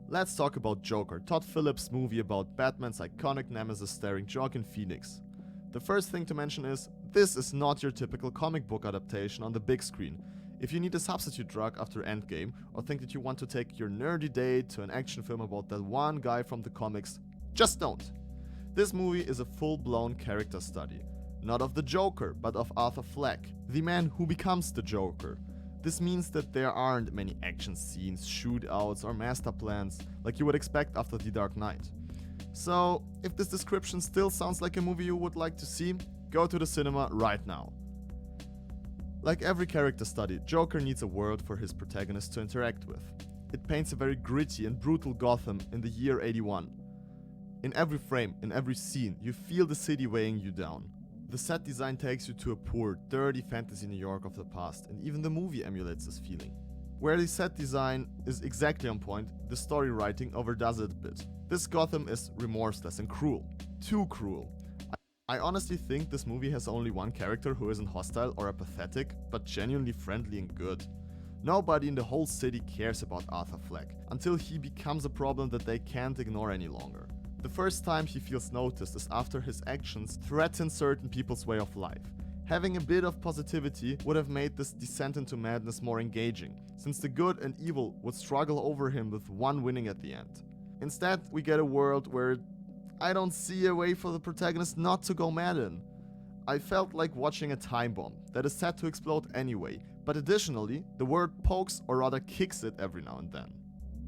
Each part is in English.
Let's talk about Joker, Todd Phillips' movie about Batman's iconic nemesis starring Joaquin Phoenix. The first thing to mention is, this is not your typical comic book adaptation on the big screen. If you need a substitute drug after Endgame, or think that you want to take your nerdy date to an action film about that one guy from the comics, just don't. This movie is a full-blown character study. Not of the Joker, but of Arthur Fleck, the man who becomes the Joker. This means that there aren't many action scenes, shootouts, or master plans like you would expect after The Dark Knight. So, if this description still sounds like a movie you would like to see, go to the cinema right now. Like every character study, Joker needs a world for his protagonist to interact with. It paints a very gritty and brutal Gotham in the year 81. In every frame, in every scene, you feel the city weighing you down. The set design takes you to a poor, dirty fantasy New York of the past, and even the movie emulates this feeling. Where the set design is exactly on point, the story writing overdoes it a bit. This Gotham is remorseless and cruel. Too cruel. I honestly think this movie has only one character who isn't hostile or apathetic, but genuinely friendly and good. Nobody in the whole city cares about Arthur Fleck, until he becomes a problem that they can't ignore any longer. The first time he feels noticed is after his actions threaten certain people's way of life. Having a bit of positivity would have made this descent into madness more engaging, since the good and evil would struggle over him with one winning at the end. Instead, we get a world where I don't see a way for the protagonist not to go mad in. I felt like watching a time bomb that is set to explode anyway, but additionally, the word pokes or rather kicks it every now and then.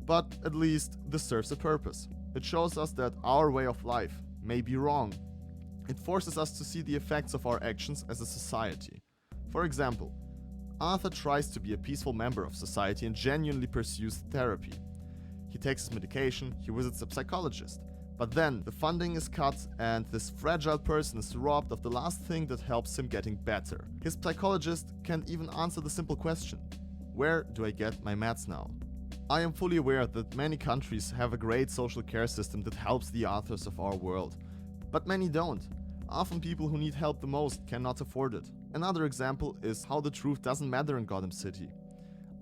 But at least this serves a purpose. It shows us that our way of life may be wrong. It forces us to see the effects of our actions as a society. For example, Arthur tries to be a peaceful member of society and genuinely pursues therapy. He takes his medication, he visits a psychologist. But then, the funding is cut and this fragile person is robbed of the last thing that helps him getting better. His psychologist can't even answer the simple question: where do I get my meds now? I am fully aware that many countries have a great social care system that helps the Arthurs of our world. But many don't. Often people who need help the most cannot afford it. Another example is how the truth doesn't matter in Gotham City.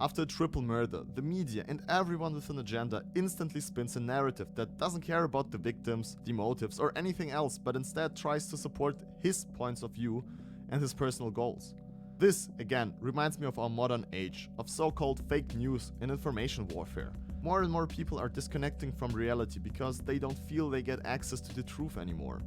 After a triple murder, the media and everyone with an agenda instantly spins a narrative that doesn't care about the victims, the motives, or anything else, but instead tries to support his points of view and his personal goals. This, again, reminds me of our modern age, of so-called fake news and information warfare. More and more people are disconnecting from reality because they don't feel they get access to the truth anymore.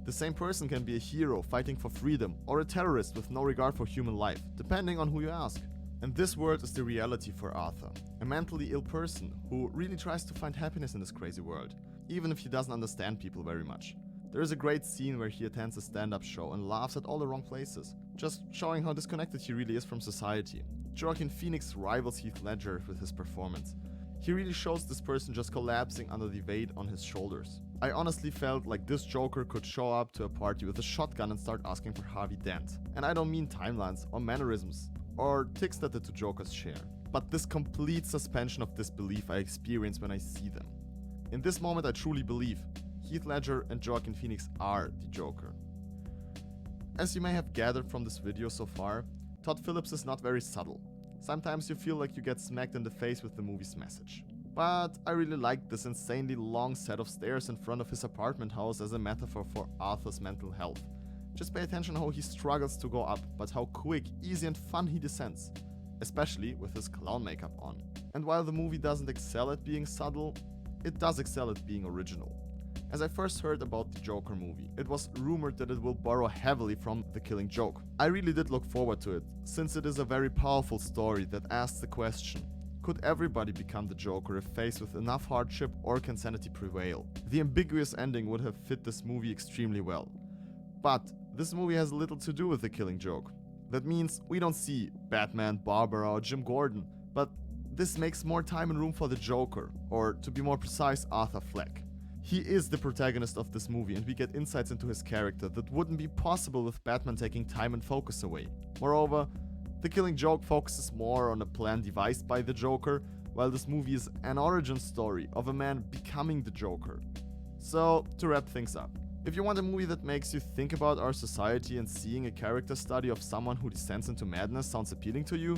The same person can be a hero fighting for freedom, or a terrorist with no regard for human life, depending on who you ask. And this world is the reality for Arthur, a mentally ill person who really tries to find happiness in this crazy world, even if he doesn't understand people very much. There is a great scene where he attends a stand-up show and laughs at all the wrong places, just showing how disconnected he really is from society. Joaquin Phoenix rivals Heath Ledger with his performance. He really shows this person just collapsing under the weight on his shoulders. I honestly felt like this Joker could show up to a party with a shotgun and start asking for Harvey Dent. And I don't mean timelines or mannerisms or tics that the two Jokers share, but this complete suspension of disbelief I experience when I see them. In this moment I truly believe Heath Ledger and Joaquin Phoenix are the Joker. As you may have gathered from this video so far, Todd Phillips is not very subtle. Sometimes you feel like you get smacked in the face with the movie's message. But I really liked this insanely long set of stairs in front of his apartment house as a metaphor for Arthur's mental health. Just pay attention how he struggles to go up, but how quick, easy and fun he descends. Especially with his clown makeup on. And while the movie doesn't excel at being subtle, it does excel at being original. As I first heard about the Joker movie, it was rumored that it will borrow heavily from The Killing Joke. I really did look forward to it, since it is a very powerful story that asks the question: could everybody become the Joker if faced with enough hardship, or can sanity prevail? The ambiguous ending would have fit this movie extremely well. But this movie has little to do with The Killing Joke. That means we don't see Batman, Barbara or Jim Gordon, but this makes more time and room for the Joker, or to be more precise, Arthur Fleck. He is the protagonist of this movie and we get insights into his character that wouldn't be possible with Batman taking time and focus away. Moreover, The Killing Joke focuses more on a plan devised by the Joker, while this movie is an origin story of a man becoming the Joker. So, to wrap things up, if you want a movie that makes you think about our society and seeing a character study of someone who descends into madness sounds appealing to you,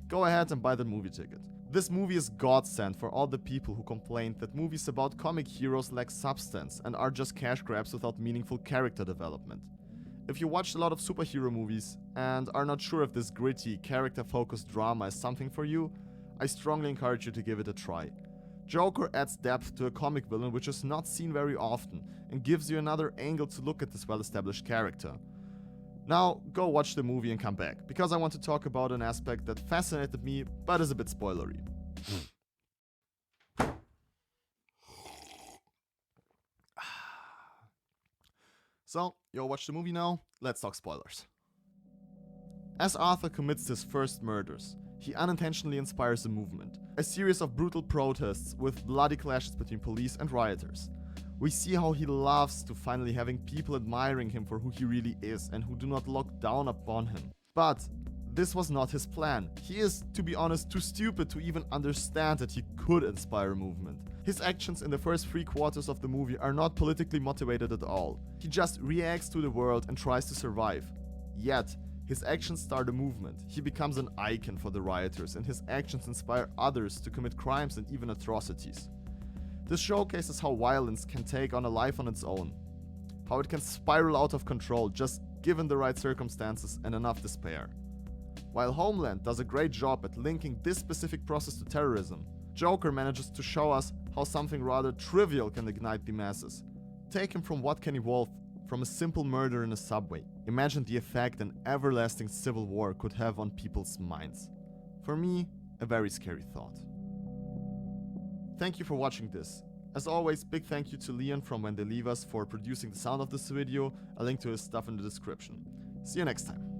go ahead and buy the movie ticket. This movie is godsend for all the people who complained that movies about comic heroes lack substance and are just cash grabs without meaningful character development. If you watched a lot of superhero movies and are not sure if this gritty, character-focused drama is something for you, I strongly encourage you to give it a try. Joker adds depth to a comic villain which is not seen very often and gives you another angle to look at this well-established character. Now, go watch the movie and come back, because I want to talk about an aspect that fascinated me but is a bit spoilery. So, you watch the movie now, let's talk spoilers. As Arthur commits his first murders, he unintentionally inspires a movement, a series of brutal protests with bloody clashes between police and rioters. We see how he loves to finally having people admiring him for who he really is and who do not look down upon him. But this was not his plan. He is, to be honest, too stupid to even understand that he could inspire a movement. His actions in the first 3/4 of the movie are not politically motivated at all. He just reacts to the world and tries to survive. Yet, his actions start a movement. He becomes an icon for the rioters, and his actions inspire others to commit crimes and even atrocities. This showcases how violence can take on a life on its own, how it can spiral out of control just given the right circumstances and enough despair. While Homeland does a great job at linking this specific process to terrorism, Joker manages to show us how something rather trivial can ignite the masses. Take him from what can evolve from a simple murder in a subway. Imagine the effect an everlasting civil war could have on people's minds. For me, a very scary thought. Thank you for watching this. As always, big thank you to Leon from When They Leave Us for producing the sound of this video. A link to his stuff in the description. See you next time.